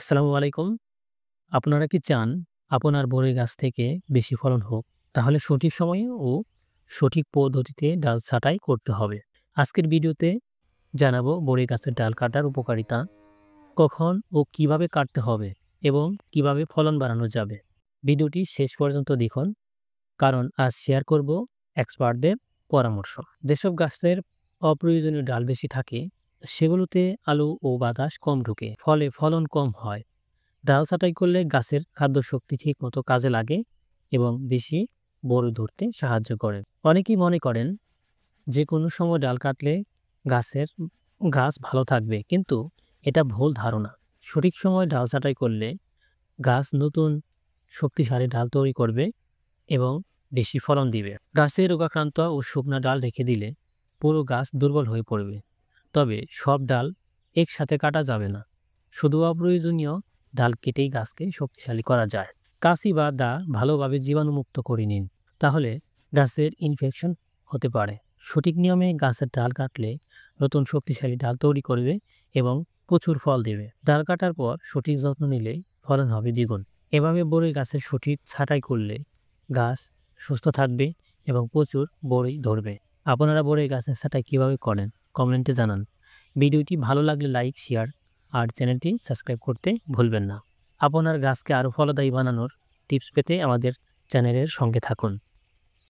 আসসালামু আলাইকুম। আপনারা কি চান আপনার বড়ই গাছ থেকে বেশি ফলন হোক? তাহলে সঠিক সময়ে ও সঠিক পদ্ধতিতে ডাল ছাঁটাই করতে হবে। আজকের ভিডিওতে জানাবো বড়ই গাছের ডাল কাটার উপকারিতা, কখন ও কিভাবে কাটতে হবে এবং কিভাবে ফলন বাড়ানো যাবে। ভিডিওটি শেষ পর্যন্ত দেখুন, কারণ আজ শেয়ার করব এক্সপার্টদের পরামর্শ। যেসব গাছের অপ্রয়োজনীয় ডাল বেশি থাকে, সেগুলোতে আলো ও বাতাস কম ঢুকে, ফলে ফলন কম হয়। ডাল ছাঁটাই করলে গাছের খাদ্য শক্তি ঠিক মতো কাজে লাগে এবং বেশি বড় ধরতে সাহায্য করে। অনেকেই মনে করেন যে কোনো সময় ডাল কাটলে গাছের গাছ ভালো থাকবে, কিন্তু এটা ভুল ধারণা। সঠিক সময় ডাল ছাঁটাই করলে গাছ নতুন শক্তিশালী ডাল তৈরি করবে এবং বেশি ফলন দিবে। গাছের রোগাক্রান্ত ও শুকনা ডাল রেখে দিলে পুরো গাছ দুর্বল হয়ে পড়বে। তবে সব ডাল একসাথে কাটা যাবে না, শুধু অপ্রয়োজনীয় ডাল কেটেই গাছকে শক্তিশালী করা যায়। কাশি বা দা ভালোভাবে জীবাণুমুক্ত করে নিন, তাহলে গাছের ইনফেকশন হতে পারে। সঠিক নিয়মে গাছের ডাল কাটলে নতুন শক্তিশালী ডাল তৈরি করবে এবং প্রচুর ফল দেবে। ডাল কাটার পর সঠিক যত্ন নিলে ফলন হবে দ্বিগুণ। এভাবে বড়ই গাছের সঠিক ছাঁটাই করলে গাছ সুস্থ থাকবে এবং প্রচুর বড়ই ধরবে। আপনারা বড়ই গাছের ছাঁটাই কিভাবে করেন কমেন্টে জানান। ভিডিওটি ভালো লাগলে লাইক, শেয়ার আর চ্যানেলটি সাবস্ক্রাইব করতে ভুলবেন না। আপনার গাছকে আরও ফলদায়ী বানানোর টিপস পেতে আমাদের চ্যানেলের সঙ্গে থাকুন।